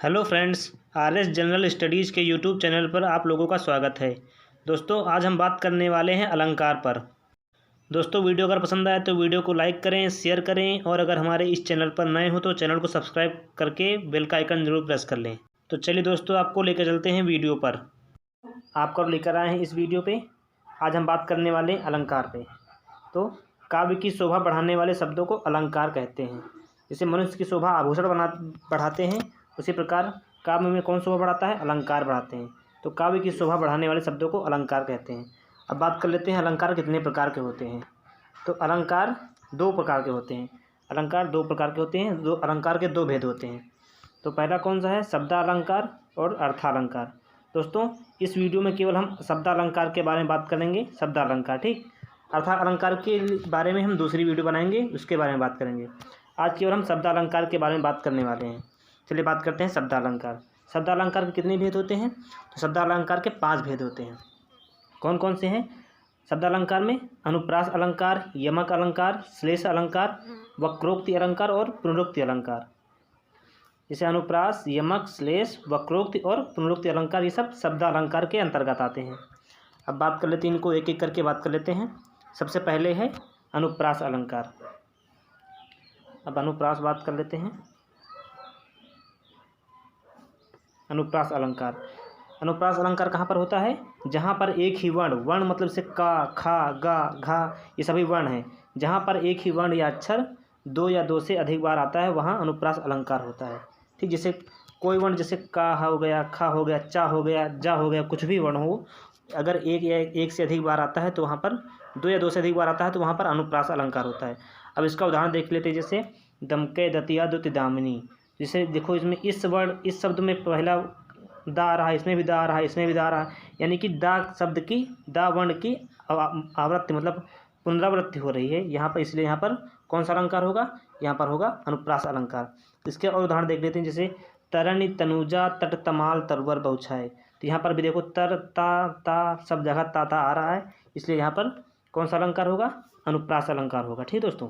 Hello friends, RS general studies के YouTube channel पर आप लोगों का स्वागत है। दोस्तों, आज हम बात करने वाले हैं अलंकार पर। दोस्तों, वीडियो अगर पसंद आए तो वीडियो को लाइक करें, शेयर करें और अगर हमारे इस चैनल पर नए हो तो चैनल को सब्सक्राइब करके बेल का आइकन जरूर प्रेस कर लें। तो चलिए दोस्तों, आपको लेकर चलते हैं वीडियो पर। आपको लेकर आए हैं इस वीडियो पे। आज हम बात करने वाले हैं अलंकार पे। तो काव्य की शोभा बढ़ाने वाले शब्दों को अलंकार कहते हैं। जैसे मनुष्य की शोभा आभूषण बढ़ाते हैं, उसी प्रकार काव्य में कौन शोभा बढ़ाता है? अलंकार बढ़ाते हैं। तो काव्य की शोभा बढ़ाने वाले शब्दों को अलंकार कहते हैं। अब बात कर लेते हैं अलंकार कितने प्रकार के होते हैं। तो अलंकार दो प्रकार के होते हैं। अलंकार दो प्रकार के होते हैं। दो अलंकार के दो भेद होते हैं। तो पहला कौन सा है? शब्दालंकार और अर्थालंकार। दोस्तों, इस वीडियो में केवल हम शब्दालंकार के बारे में बात करेंगे, शब्दालंकार, ठीक। अर्थालंकार के बारे में हम दूसरी वीडियो बनाएंगे, उसके बारे में बात करेंगे। आज केवल हम शब्दालंकार के बारे में बात करने वाले हैं। चलिए बात करते हैं शब्दालंकार। शब्दालंकार के कितने भेद होते हैं? तो शब्दालंकार के 5 भेद होते हैं। कौन कौन से हैं? शब्दालंकार में अनुप्रास अलंकार, यमक अलंकार, श्लेष अलंकार, वक्रोक्ति अलंकार और पुनरुक्ति अलंकार। जैसे अनुप्रास, यमक, श्लेष, वक्रोक्ति और पुनरुक्ति अलंकार, ये सब शब्दालंकार के अंतर्गत आते हैं। अब बात कर लेते हैं, इनको एक एक करके बात कर लेते हैं। सबसे पहले है अनुप्रास अलंकार। अब अनुप्रास बात कर लेते हैं। अनुप्रास अलंकार। अनुप्रास अलंकार कहाँ पर होता है? जहाँ पर एक ही वर्ण मतलब से का, खा, गा, घा, ये सभी वर्ण हैं। जहाँ पर एक ही वर्ण या अक्षर दो या दो से अधिक बार आता है, वहाँ अनुप्रास अलंकार होता है, ठीक। जैसे कोई वर्ण, जैसे का हो गया, खा हो गया, चा हो गया, जा हो गया, कुछ भी वर्ण हो, अगर एक या एक से अधिक बार आता है तो वहाँ पर, दो या दो से अधिक बार आता है तो वहाँ पर अनुप्रास अलंकार होता है। अब इसका उदाहरण देख लेते हैं। जैसे दमके दतिया दुति दामिनी। जैसे देखो, इसमें इस शब्द में पहला दा आ रहा है, इसमें भी दा आ रहा है, इसमें भी दा आ रहा है, यानी कि दा शब्द की, दा वर्ण की आवृत्ति मतलब पुनरावृत्ति हो रही है यहाँ पर। इसलिए यहाँ पर कौन सा अलंकार होगा? यहाँ पर होगा अनुप्रास अलंकार। इसके और उदाहरण देख लेते हैं। जैसे तरणी तनुजा तट तमाल तरवर बहुछाए। तो यहाँ पर भी देखो, तर ता सब जगह ता आ रहा है, इसलिए यहाँ पर कौन सा अलंकार होगा? अनुप्रास अलंकार होगा, ठीक दोस्तों।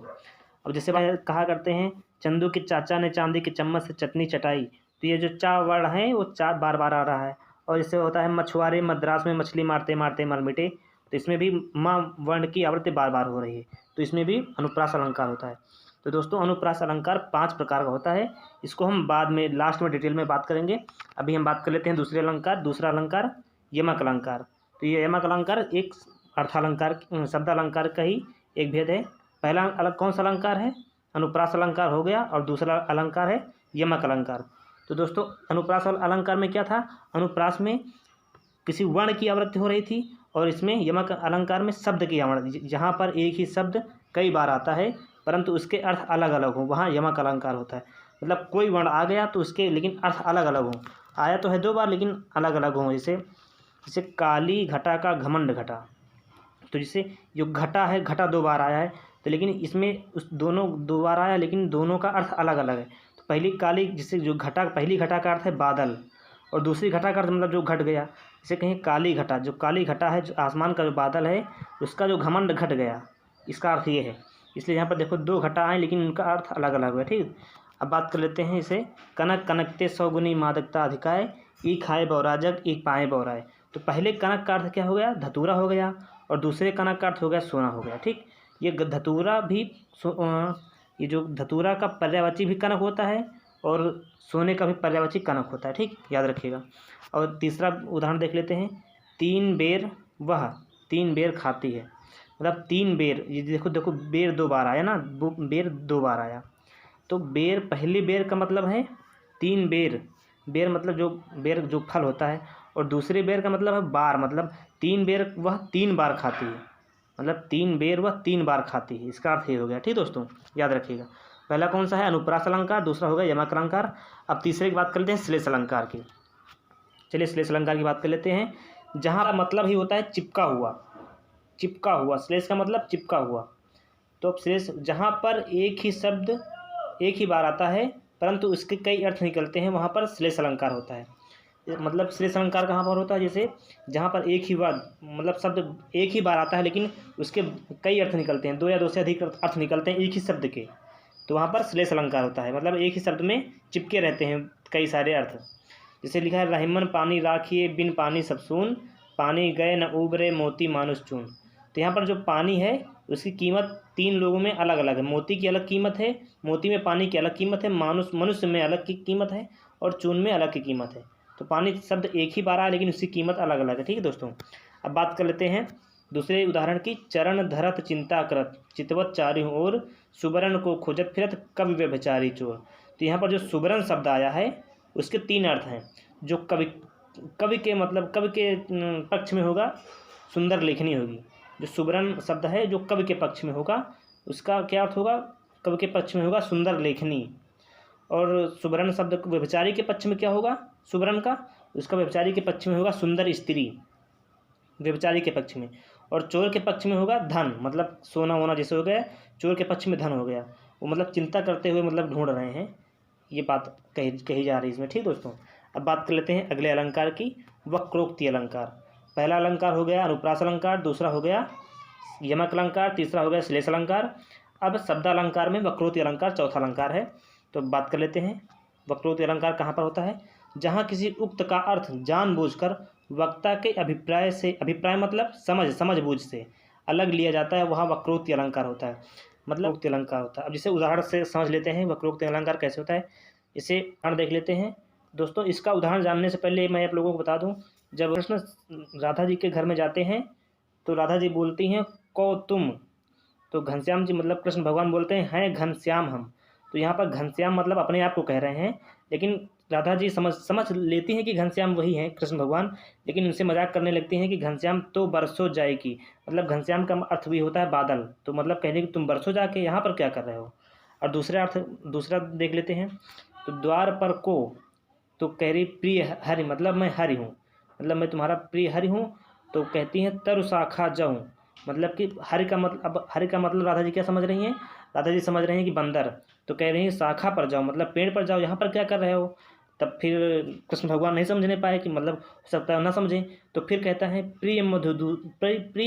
अब जैसे भाई कहा करते हैं, चंदू के चाचा ने चांदी के चम्मच से चटनी चटाई। तो ये जो चा वर्ण है वो चार बार बार आ रहा है। और जैसे होता है मछुआरे मद्रास में मछली मारते मारते मर मिटे। तो इसमें भी माँ वर्ण की आवृत्ति बार बार हो रही है, तो इसमें भी अनुप्रास अलंकार होता है। तो दोस्तों, अनुप्रास अलंकार 5 प्रकार का होता है। इसको हम बाद में लास्ट में डिटेल में बात करेंगे। अभी हम बात कर लेते हैं दूसरे अलंकार। दूसरा अलंकार यमक अलंकार। तो ये यमक अलंकार एक अर्थालंकार, शब्दालंकार का ही एक भेद है। पहला अलग कौन सा अलंकार है? अनुप्रास अलंकार हो गया, और दूसरा अलंकार है यमक अलंकार। तो दोस्तों, अनुप्रास अलंकार में क्या था? अनुप्रास में किसी वर्ण की आवृत्ति हो रही थी, और इसमें यमक अलंकार में शब्द की आवृत्ति, जहाँ पर एक ही शब्द कई बार आता है परंतु उसके अर्थ अलग अलग हो, वहाँ यमक अलंकार होता है। मतलब कोई वर्ण आ गया तो उसके लेकिन अर्थ अलग अलग हो। आया तो है 2 बार लेकिन अलग अलग हो। जैसे काली घटा का घमंड घटा। तो जैसे जो घटा है, घटा 2 बार आया है, तो लेकिन इसमें उस दोनों 2 बार आया, लेकिन दोनों का अर्थ अलग अलग है। तो पहली काली, जिससे जो घटा, पहली घटा का अर्थ है बादल, और दूसरी घटा का अर्थ मतलब जो घट गया। जैसे कहीं काली घटा, जो काली घटा है, जो आसमान का जो बादल है, उसका जो घमंड घट गया, इसका अर्थ ये है। इसलिए यहाँ पर देखो 2 घटा आए लेकिन उनका अर्थ अलग अलग है, ठीक। अब बात कर लेते हैं इसे, कनक कनकते 100 गुनी मादकता अधिकाय, ई खाए बौराजग ई पाए बौराए। तो पहले कनक का अर्थ क्या हो गया? धतूरा हो गया, और दूसरे कनक का अर्थ हो गया सोना हो गया, ठीक। ये धतूरा भी, ये जो धतूरा का पर्यायवाची भी कनक होता है, और सोने का भी पर्यायवाची कनक होता है, ठीक, याद रखिएगा। और तीसरा उदाहरण देख लेते हैं। 3 बेर वह 3 बेर खाती है। मतलब 3 बेर, ये देखो बेर 2 बार आया ना, बेर 2 बार आया। तो बेर, पहली बेर का मतलब है 3 बेर। बेर मतलब जो बेर जो फल होता है, और दूसरे बेर का मतलब है बार, मतलब 3 बेर वह 3 बार खाती है। मतलब 3 बेर वह 3 बार खाती है, इसका अर्थ ये हो गया, ठीक दोस्तों, याद रखिएगा। पहला कौन सा है? अनुप्रास अलंकार। दूसरा होगा यमक अलंकार। अब तीसरे की बात कर लेते हैं, श्लेष अलंकार की। चलिए श्लेष अलंकार की बात कर लेते हैं। जहाँ मतलब ही होता है चिपका हुआ, चिपका हुआ, श्लेष का मतलब चिपका हुआ। तो अब श्लेष, जहाँ पर एक ही शब्द एक ही बार आता है परंतु उसके कई अर्थ निकलते हैं, वहाँ पर श्लेष अलंकार होता है। मतलब श्लेष अलंकार कहाँ पर होता है? जैसे जहाँ पर एक ही बार, मतलब शब्द एक ही बार आता है लेकिन उसके कई अर्थ निकलते हैं, 2 या 2 से अधिक अर्थ निकलते हैं एक ही शब्द के। तो वहाँ पर श्लेष अलंकार होता है, मतलब एक ही शब्द में चिपके रहते हैं कई सारे अर्थ। जैसे लिखा है रहीमन पानी राखिए बिन पानी सब सून, पानी गए न उबरे मोती मानुष चून। तो यहाँ पर जो पानी है उसकी कीमत 3 लोगों में अलग अलग है। मोती की अलग कीमत है, मोती में पानी की अलग कीमत है, मनुष्य में अलग की कीमत है, और चून में अलग की कीमत है। तो पानी शब्द एक ही बार आया लेकिन उसकी कीमत अलग अलग है। ठीक है दोस्तों, अब बात कर लेते हैं दूसरे उदाहरण की। चरण धरत चिंता करत, चितवत चारि ओर, सुबरन को खोजत फिरत कवि व्यभिचारी चोर। तो यहाँ पर जो सुबरन शब्द आया है उसके 3 अर्थ हैं। जो कवि के मतलब कवि के पक्ष में होगा सुंदर लेखनी होगी। जो सुबरन शब्द है जो कवि के पक्ष में होगा उसका क्या अर्थ होगा? कवि के पक्ष में होगा सुंदर लेखनी। और सुबरन शब्द व्यभिचारी के पक्ष में क्या होगा? सुबरन का उसका व्यभिचारी के पक्ष में होगा सुंदर स्त्री, व्यभिचारी के पक्ष में। और चोर के पक्ष में होगा धन, मतलब सोना वोना जैसे हो गया, चोर के पक्ष में धन हो गया। वो मतलब चिंता करते हुए मतलब ढूंढ रहे हैं, ये बात कही जा रही है इसमें। ठीक दोस्तों, अब बात कर लेते हैं अगले अलंकार की, वक्रोक्ति अलंकार। पहला अलंकार हो गया अनुप्रास अलंकार, दूसरा हो गया यमक अलंकार, तीसरा हो गया श्लेष अलंकार। अब शब्दालंकार में वक्रोक्ति अलंकार चौथा अलंकार है। तो बात कर लेते हैं वक्रोक्ति अलंकार कहाँ पर होता है? जहाँ किसी उक्त का अर्थ जानबूझकर वक्ता के अभिप्राय से, अभिप्राय मतलब समझबूझ से अलग लिया जाता है, वहाँ वक्रोक्ति अलंकार होता है, मतलब उक्त अलंकार होता है। अब जिसे उदाहरण से समझ लेते हैं वक्रोक्ति अलंकार कैसे होता है, इसे उदाहरण देख लेते हैं दोस्तों। इसका उदाहरण जानने से पहले मैं आप लोगों को बता दूं, जब कृष्ण राधा जी के घर में जाते हैं तो राधा जी बोलती हैं को तुम, तो घनश्याम जी मतलब कृष्ण भगवान बोलते हैं घनश्याम हम। तो यहाँ पर घनश्याम मतलब अपने आप को कह रहे हैं, लेकिन राधा जी समझ लेती हैं कि घनश्याम वही हैं कृष्ण भगवान, लेकिन उनसे मजाक करने लगती हैं कि घनश्याम तो बरसों जाएगी, मतलब घनश्याम का अर्थ भी होता है बादल। तो मतलब कहने कि तुम बरसों जाके यहाँ पर क्या कर रहे हो। और दूसरा देख लेते हैं, तो द्वार पर को, तो कह रही प्रिय हरि, मतलब मैं हरि हूँ, मतलब मैं तुम्हारा प्रिय हरि हूँ। तो कहती हैं तरु शाखा जाऊँ, मतलब कि हरि का मतलब, अब हरि का मतलब राधा जी क्या समझ रही हैं? राधा जी समझ रहे हैं कि बंदर। तो कह रही हैं शाखा पर जाओ, मतलब पेड़ पर जाओ, यहाँ पर क्या कर रहे हो। तब फिर कृष्ण भगवान नहीं समझने पाए कि मतलब हो सकता है ना समझें, तो फिर कहता है प्रिय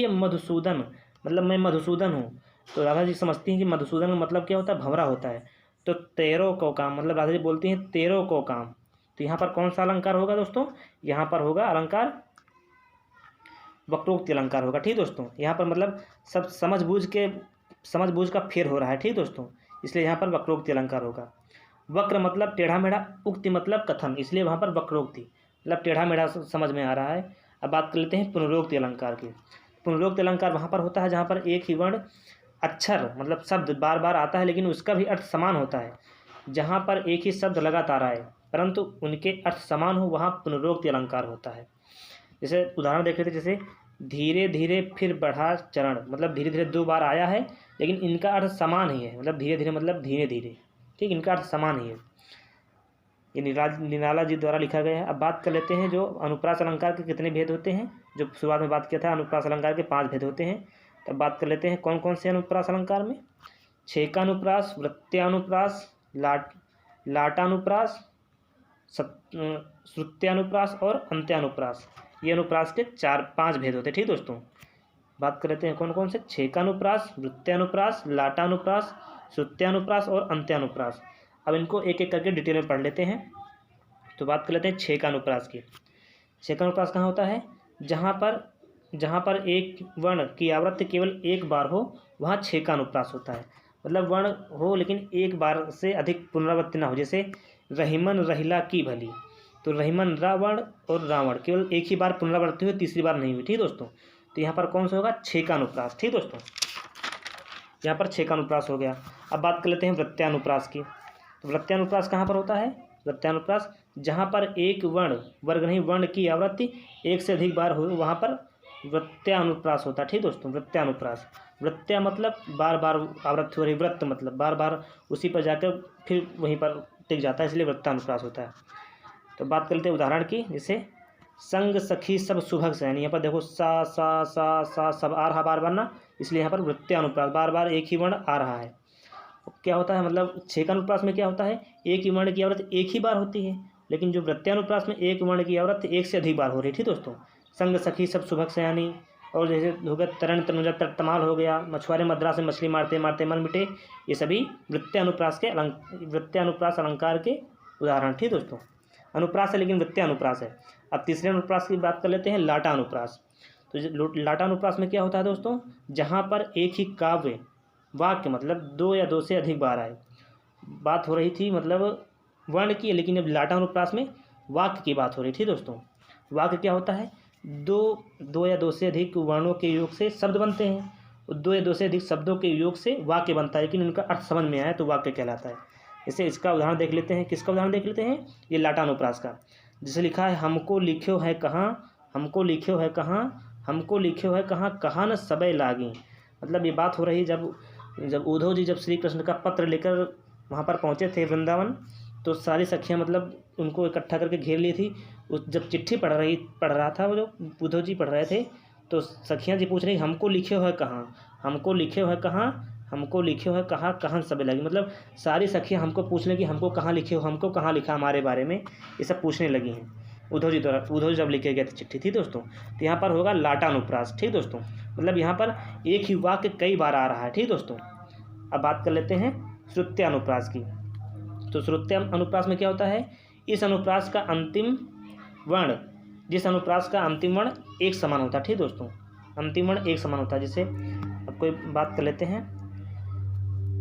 मधुसूदन, मतलब मैं मधुसूदन हूँ। तो राधा जी समझती हैं कि मधुसूदन का मतलब क्या होता है? भंवरा होता है। तो तेरो को काम, मतलब राधा जी बोलती हैं तेरो को काम। तो यहाँ पर कौन सा अलंकार होगा दोस्तों? यहाँ पर होगा अलंकार वक्रोक्ति अलंकार होगा। ठीक दोस्तों, यहाँ पर मतलब सब समझबूझ का फेर हो रहा है। ठीक दोस्तों, इसलिए यहाँ पर वक्रोक्ति अलंकार होगा। वक्र मतलब टेढ़ा मेढ़ा, उक्ति मतलब कथन, इसलिए वहाँ पर वक्रोक्ति मतलब टेढ़ा मेढ़ा समझ में आ रहा है। अब बात कर लेते हैं पुनरोक्ति अलंकार की। पुनरोक्ति अलंकार वहाँ पर होता है जहाँ पर एक ही वर्ण अक्षर मतलब शब्द बार बार आता है लेकिन उसका भी अर्थ समान होता है। जहाँ पर एक ही शब्द लगातार आए परंतु उनके अर्थ समान हो, वहाँ पुनरोक्ति अलंकार होता है। जैसे उदाहरण देख लेते, जैसे धीरे धीरे फिर बढ़ा चरण, मतलब धीरे धीरे 2 बार आया है लेकिन इनका अर्थ समान ही है, मतलब धीरे धीरे मतलब धीरे धीरे। ठीक, इनका अर्थ समान ही है। ये निराला जी द्वारा लिखा गया है। अब बात कर लेते हैं जो अनुप्रास अलंकार के कितने भेद होते हैं। जो शुरुआत में बात किया था, अनुप्रास अलंकार के 5 भेद होते हैं। तब बात कर लेते हैं कौन कौन से अनुप्रास अलंकार में। छेकानुप्रास, वृत्त्यानुप्रास, लाटानुप्रास, श्रुत्यानुप्रास और अंत्यानुप्रास, ये अनुप्रास के 4-5 भेद होते हैं। ठीक दोस्तों, बात कर लेते हैं कौन कौन से। छेकानुप्रास, वृत्त्यानुप्रास, लाटानुप्रास, श्रुत्यानुप्रास और अंत्यानुप्रास। अब इनको एक एक करके डिटेल में पढ़ लेते हैं। तो बात कर लेते हैं छेकानुप्रास की। छेकानुप्रास कहाँ होता है? जहाँ पर एक वर्ण की आवृत्ति केवल एक बार हो वहाँ छेकानुप्रास होता है। मतलब वर्ण हो लेकिन एक बार से अधिक पुनरावृत्ति ना हो। जैसे रहीमन रहिला की भली, तो रहीमन रावण और रावण केवल एक ही बार पुनरावृत्ति हुई, तीसरी बार नहीं हुई। ठीक दोस्तों, तो यहाँ पर कौन सा होगा? छेकानुप्रास। ठीक दोस्तों, यहाँ पर छेकानुप्रास हो गया। अब बात कर लेते हैं वृत्त्यानुप्रास की। तो वृत्त्यानुप्रास कहाँ पर होता है? वृत्त्यानुप्रास जहाँ पर एक वर्ग नहीं वर्ण की आवृत्ति एक से अधिक बार हो वहाँ पर वृत्त्यानुप्रास होता है। ठीक दोस्तों, वृत्त्यानुप्रास, वृत्त्या मतलब बार बार आवृत्ति हो रही, वृत्त मतलब बार बार उसी पर जाकर फिर वहीं पर टिक जाता है, इसलिए वृत्त्यानुप्रास होता है। तो बात कर लेते हैं उदाहरण की। जैसे संग सखी सब सुभग सैनी, यहाँ पर देखो सा सा सा सा सब आ रहा बार बार ना, इसलिए यहाँ पर वृत्त्यानुप्रास बार बार एक ही वर्ण आ रहा है। क्या होता है मतलब छेकानुप्रास में क्या होता है? एक ही वर्ण की आवृत्ति एक ही बार होती है, लेकिन जो वृत्त्यानुप्रास में एक वर्ण की आवृत्ति एक से अधिक बार हो रही है। ठीक दोस्तों, संग सखी सब सुभग सयानी, और जैसे हो गया तरण तनुजा तमाल हो गया, मछुआरे मद्रास में मछली मारते मारते मर मिटे, ये सभी वृत्तीय अनुप्रास अलंकार के उदाहरण। ठीक दोस्तों, अनुप्रास है लेकिन वृत्तीय अनुप्रास है। अब तीसरे अनुप्रास की बात कर लेते हैं, लाटा अनुप्रास। तो लाटा अनुप्रास में क्या होता है दोस्तों, जहाँ पर एक ही काव्य वाक्य मतलब 2 या 2 से अधिक बार आए। बात हो रही थी मतलब वर्ण की, लेकिन अब लाटा अनुप्रास में वाक्य की बात हो रही थी दोस्तों। वाक्य क्या होता है, दो या 2 से अधिक वर्णों के योग से शब्द बनते हैं, 2 या 2 से अधिक शब्दों के योग से वाक्य बनता है, लेकिन उनका अर्थ समझ में आए तो वाक्य कहलाता है। जैसे इसका उदाहरण देख लेते हैं, किसका उदाहरण देख लेते हैं, ये लाटा अनुप्रास का। जैसे लिखा है, हमको लिख्यो है कहाँ, हमको लिख्यो है कहाँ, हमको लिख्यो है कहाँ, कहाँ न सबे लागी। मतलब ये बात हो रही जब उद्धव जी जब श्री कृष्ण का पत्र लेकर वहाँ पर पहुँचे थे वृंदावन, तो सारी सखियाँ मतलब उनको इकट्ठा करके घेर ली थी। जब चिट्ठी पढ़ रहा था वो, जो उद्धव जी पढ़ रहे थे, तो सखियाँ जी पूछ रही, हमको लिखे हो है कहाँ, हमको लिखे हो है कहाँ, हमको लिखे हो है कहाँ, कहाँ सबे लगी। मतलब सारी सखियाँ हमको पूछ लें कि हमको कहाँ लिखे हो, हमको कहाँ लिखा हमारे बारे में, ये सब पूछने लगी हैं उद्धव जी द्वारा। उद्धव जी जब लिखे गए थे चिट्ठी थी दोस्तों। तो यहाँ पर होगा लाटा अनुप्रास। ठीक दोस्तों, मतलब यहाँ पर एक ही वाक्य कई बार आ रहा है। ठीक दोस्तों, अब बात कर लेते हैं श्रुत्य अनुप्रास की। तो श्रुत्य अनुप्रास में क्या होता है, इस अनुप्रास का अंतिम वर्ण, जिस अनुप्रास का अंतिम वर्ण एक समान होता है। ठीक दोस्तों, अंतिम वर्ण एक समान होता है। जैसे अब कोई बात कर लेते हैं,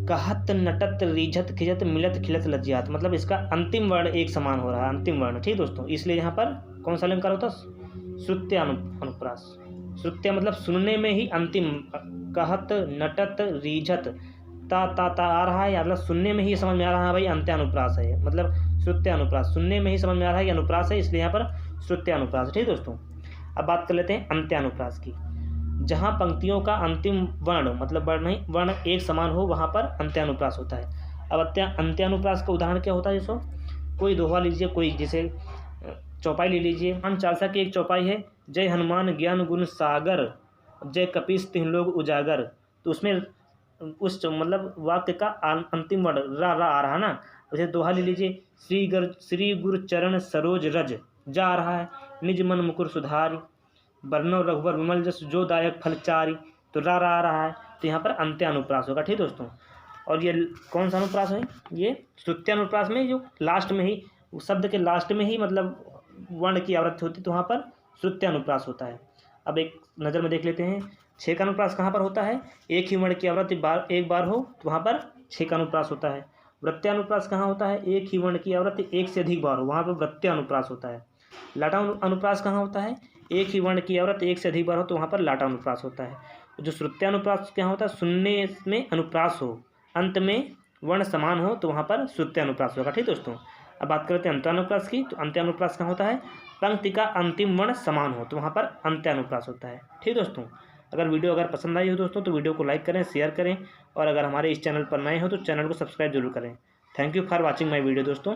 कहत नटत रिझत खिजत मिलत खिलत लज्जात, मतलब इसका अंतिम वर्ण एक समान हो रहा है, अंतिम वर्ण। ठीक दोस्तों, इसलिए यहाँ पर कौन सा अलंकार होता है, श्रुत्य अनुप्रास। श्रुत्य मतलब सुनने में ही अंतिम, कहत नटत रिझत ता आ रहा है, या मतलब सुनने में ही समझ में आ रहा है भाई अंत्य अनुप्रास है, मतलब श्रुत्य अनुप्रास, सुनने में ही समझ में आ रहा है कि अनुप्रास है, इसलिए यहाँ पर श्रुत्य अनुप्रास। ठीक दोस्तों, अब बात कर लेते हैं अंत्य अनुप्रास की। जहाँ पंक्तियों का अंतिम वर्ण मतलब वर्ण एक समान हो, वहाँ पर अंत्य अनुप्रास होता है। अब अंत्य अनुप्रास का उदाहरण क्या होता है, जैसो कोई दोहा लीजिए, कोई जैसे चौपाई ले लीजिए। हनुमान चालीसा की एक चौपाई है, जय हनुमान ज्ञान गुण सागर, जय कपीस तिन लोग उजागर। तो उसमें उस मतलब वाक्य का अंतिम वर्ण रा आ रहा है ना। जैसे दोहा ले लीजिए, श्री गुरु चरण सरोज रज जा रहा है, निज मन मुकुर सुधारी, बरनो रघुवर विमल जस जो दायक फलचारी। तो रा आ रहा है, तो यहाँ पर अंत्य अनुप्रास होगा। ठीक दोस्तों, और ये कौन सा अनुप्रास है, ये श्रुत्य अनुप्रास में जो लास्ट में ही शब्द के लास्ट में ही मतलब वर्ण की आवृत्ति होती है, तो वहाँ पर श्रुत्य अनुप्रास होता है। अब एक नज़र में देख लेते हैं, छः का अनुप्रास कहाँ पर होता है, एक ही वर्ण की आवृत्ति एक बार हो तो वहाँ पर छः का अनुप्रास होता है। वृत्तीय अनुप्रास कहाँ होता है, एक ही वर्ण की आवृत्ति एक से अधिक बार हो, वहाँ पर वृत्तीय अनुप्रास होता है। लाटा अनुप्रास कहाँ होता है, एक ही वर्ण की आवृत्ति एक से अधिक बार हो, तो वहाँ पर लाटा अनुप्रास होता है। जो श्रुत्य अनुप्रास क्या होता है, सुनने में अनुप्रास हो, अंत में वर्ण समान हो, तो वहाँ पर श्रुत्य अनुप्रास होगा। ठीक दोस्तों, अब बात करते हैं अंत्य अनुप्रास की। तो अंत्य अनुप्रास कहाँ होता है, पंक्ति का अंतिम वर्ण समान हो, तो वहाँ पर अंत्य अनुप्रास होता है। ठीक दोस्तों, अगर वीडियो पसंद आई हो दोस्तों, तो वीडियो को लाइक करें, शेयर करें, और अगर हमारे इस चैनल पर नए हो तो चैनल को सब्सक्राइब जरूर करें। Thank you for watching my video दोस्तों।